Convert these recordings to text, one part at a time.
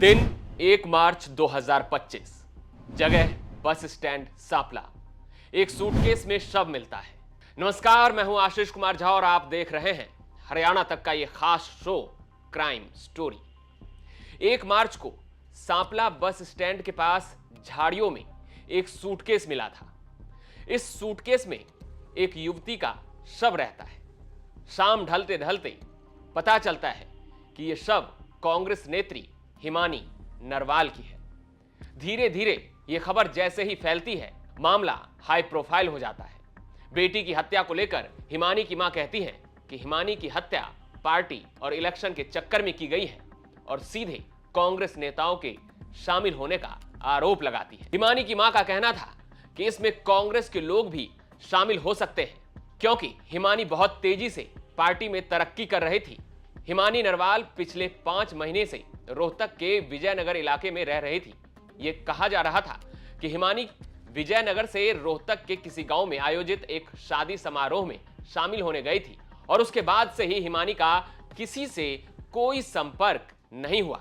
दिन 1 मार्च 2025। जगह bus stand Sampla. एक सूटकेस में शव मिलता है। नमस्कार, मैं हूं आशीष कुमार झा और आप देख रहे हैं हरियाणा तक का यह खास शो क्राइम स्टोरी। 1 मार्च को सांपला बस स्टैंड के पास झाड़ियों में एक सूटकेस मिला था। इस सूटकेस में एक युवती का शव रहता है। शाम ढलते ढलते पता चलता है कि यह शव कांग्रेस नेत्री हिमानी नरवाल की है। धीरे धीरे यह खबर जैसे ही फैलती है, मामला हाई प्रोफाइल हो जाता है। बेटी की हत्या को लेकर हिमानी की मां कहती है कि हिमानी की हत्या पार्टी और इलेक्शन के चक्कर में की गई है और सीधे कांग्रेस नेताओं के शामिल होने का आरोप लगाती है। हिमानी की मां का कहना था कि इसमें कांग्रेस के लोग भी शामिल हो सकते हैं, क्योंकि हिमानी बहुत तेजी से पार्टी में तरक्की कर रही थी। हिमानी नरवाल पिछले 5 महीने से रोहतक के विजयनगर इलाके में रह रही थी। यह कहा जा रहा था कि हिमानी विजयनगर से रोहतक के किसी गांव में आयोजित एक शादी समारोह में शामिल होने गई थी और उसके बाद से ही हिमानी का किसी से कोई संपर्क नहीं हुआ।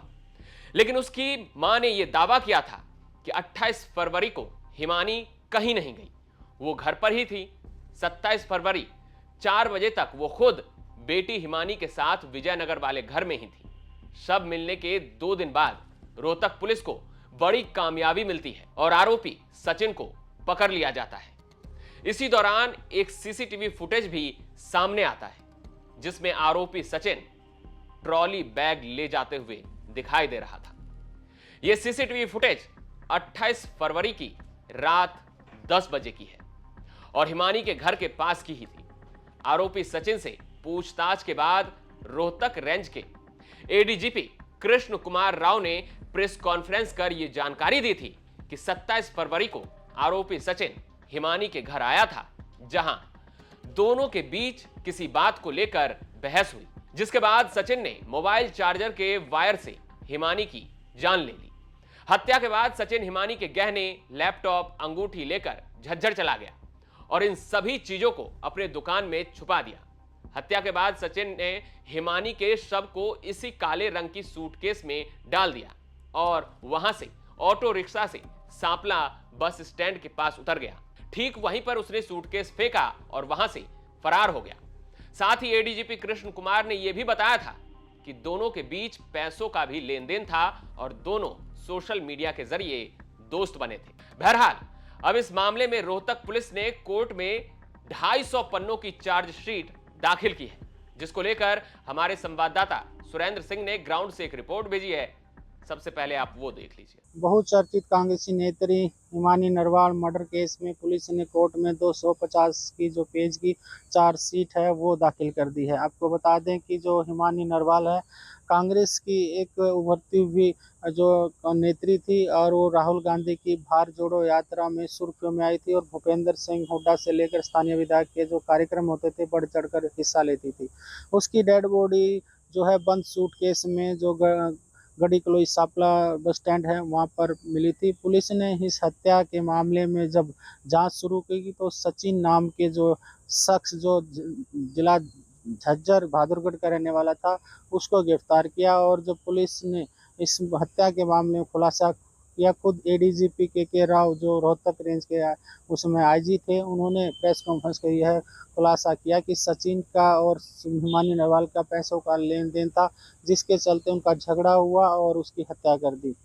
लेकिन उसकी मां ने यह दावा किया था कि 28 फरवरी को हिमानी कहीं नहीं गई, वो घर पर ही थी। 27 फरवरी 4 बजे तक वो खुद बेटी हिमानी के साथ विजयनगर वाले घर में ही थी। शव मिलने के 2 दिन बाद रोहतक पुलिस को बड़ी कामयाबी मिलती है और आरोपी सचिन को पकड़ लिया जाता है। इसी दौरान एक सीसीटीवी फुटेज भी सामने आता है, जिसमें आरोपी सचिन ट्रॉली बैग ले जाते हुए दिखाई दे रहा था। यह सीसीटीवी फुटेज 28 फरवरी की रात 10 बजे की है और हिमानी के घर के पास की ही थी। आरोपी सचिन से पूछताछ के बाद रोहतक रेंज के एडीजीपी कृष्ण कुमार राव ने प्रेस कॉन्फ्रेंस कर यह जानकारी दी थी कि 27 फरवरी को आरोपी सचिन हिमानी के घर आया था, जहां दोनों के बीच किसी बात को लेकर बहस हुई, जिसके बाद सचिन ने मोबाइल चार्जर के वायर से हिमानी की जान ले ली। हत्या के बाद सचिन हिमानी के गहने, लैपटॉप, अंगूठी लेकर झज्जर चला गया और इन सभी चीजों को अपने दुकान में छुपा दिया। हत्या के बाद सचिन ने हिमानी के शव को इसी काले रंग की सूटकेस में डाल दिया और वहां से ऑटो रिक्शा से सांपला बस स्टैंड के पास उतर गया। ठीक वहीं पर उसने सूटकेस फेंका और वहां से फरार हो गया। साथ ही एडीजीपी कृष्ण कुमार ने यह भी बताया था कि दोनों के बीच पैसों का भी लेन देन था और दोनों सोशल मीडिया के जरिए दोस्त बने थे। बहरहाल, अब इस मामले में रोहतक पुलिस ने कोर्ट में 250 पन्नों की चार्जशीट दाखिल की है, जिसको लेकर हमारे संवाददाता सुरेंद्र सिंह ने ग्राउंड से एक रिपोर्ट भेजी है। सबसे पहले आप वो देख लीजिए। बहुचर्चित कांग्रेसी नेत्री हिमानी नरवाल मर्डर केस में पुलिस ने कोर्ट में 250 की जो पेज की चार्जशीट है वो दाखिल कर दी है। आपको बता दें कि जो हिमानी नरवाल है, कांग्रेस की एक उभरती हुई जो नेत्री थी और वो राहुल गांधी की भारत जोड़ो यात्रा में सुर्खियों में आई थी और भूपेंद्र सिंह हुड्डा से लेकर स्थानीय विधायक के जो कार्यक्रम होते थे बढ़ चढ़कर हिस्सा लेती थी। उसकी डेड बॉडी जो है बंद सूटकेस में जो गढ़ी कलोई सांपला बस स्टैंड है वहां पर मिली थी। पुलिस ने इस हत्या के मामले में जब जांच शुरू की तो सचिन नाम के जो शख्स जो जिला झज्जर बहादुरगढ़ का रहने वाला था उसको गिरफ्तार किया और जब पुलिस ने इस हत्या के मामले में खुलासा किया, खुद एडीजीपी के राव जो रोहतक रेंज के उसमें आईजी थे, उन्होंने प्रेस कॉन्फ्रेंस कर यह खुलासा किया कि सचिन का और हिमानी नरवाल का पैसों का लेन देन था, जिसके चलते उनका झगड़ा हुआ और उसकी हत्या कर दी।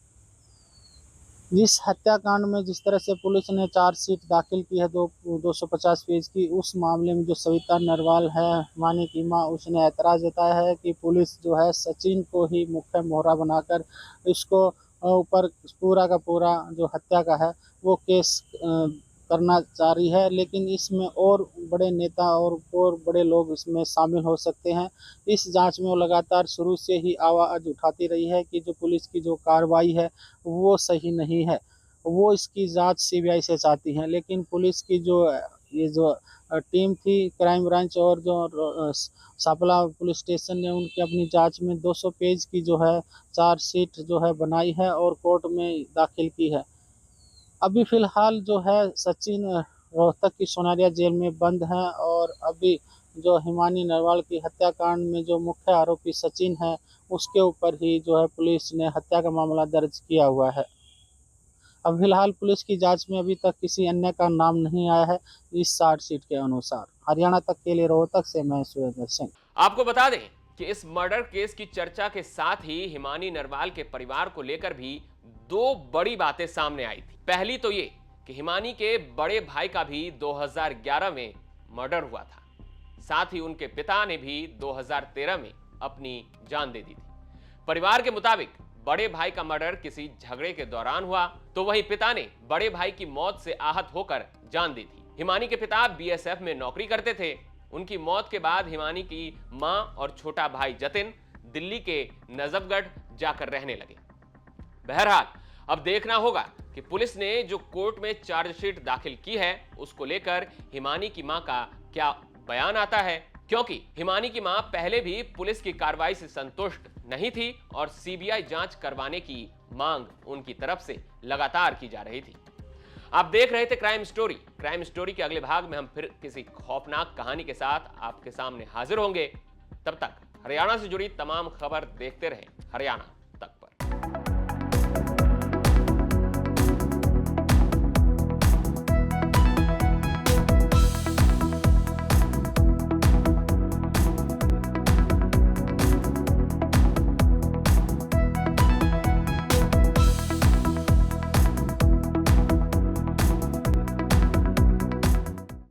जिस हत्याकांड में जिस तरह से पुलिस ने चार्जशीट दाखिल की है 250 पेज की, उस मामले में जो सविता नरवाल है हिमानी की मां, उसने ऐतराज जताया है कि पुलिस जो है सचिन को ही मुख्य मोहरा बनाकर इसको ऊपर पूरा का पूरा जो हत्या का है वो केस करना चाह रही है, लेकिन इसमें और बड़े नेता और बड़े लोग इसमें शामिल हो सकते हैं। इस जांच में वो लगातार शुरू से ही आवाज़ उठाती रही है कि जो पुलिस की जो कार्रवाई है वो सही नहीं है। वो इसकी जांच सीबीआई से चाहती है, लेकिन पुलिस की जो ये जो टीम थी क्राइम ब्रांच और जो सांपला पुलिस स्टेशन ने उनकी अपनी जांच में 200 पेज की जो है चार्जशीट जो है बनाई है और कोर्ट में दाखिल की है। अभी फिलहाल जो है सचिन रोहतक की सोनारिया जेल में बंद हैं और अभी जो हिमानी नरवाल की हत्याकांड में जो मुख्य आरोपी सचिन है, उसके ऊपर ही जो है पुलिस ने हत्या का मामला दर्ज किया हुआ है। अब फिलहाल पुलिस की जांच में अभी तक किसी अन्य का नाम नहीं आया है इस चार्जशीट के अनुसार। हरियाणा तक के लिए रोहतक से मैं सुरेंद्र सिंह। आपको बता दें कि इस मर्डर केस की चर्चा के साथ ही हिमानी नरवाल के परिवार को लेकर भी दो बड़ी बातें सामने आई थी। पहली तो ये कि हिमानी के बड़े भाई का भी 2011 में मर्डर हुआ था। साथ ही उनके पिता ने भी 2013 में अपनी जान दे दी थी। परिवार के मुताबिक बड़े भाई का मर्डर किसी झगड़े के दौरान हुआ, तो वहीं पिता ने बड़े भाई की मौत से आहत होकर जान दी थी। हिमानी के पिता बीएसएफ में नौकरी करते थे। उनकी मौत के बाद हिमानी की मां और छोटा भाई जतिन दिल्ली के नजफगढ़ जाकर रहने लगे। बहरहाल अब देखना होगा कि पुलिस ने जो कोर्ट में चार्जशीट दाखिल की है, उसको लेकर हिमानी की मां का क्या बयान आता है, क्योंकि हिमानी की मां पहले भी पुलिस की कार्रवाई से संतुष्ट नहीं थी और सीबीआई जांच करवाने की मांग उनकी तरफ से लगातार की जा रही थी। आप देख रहे थे क्राइम स्टोरी के अगले भाग में हम फिर किसी खौफनाक कहानी के साथ आपके सामने हाजिर होंगे। तब तक हरियाणा से जुड़ी तमाम खबर देखते रहें हरियाणा।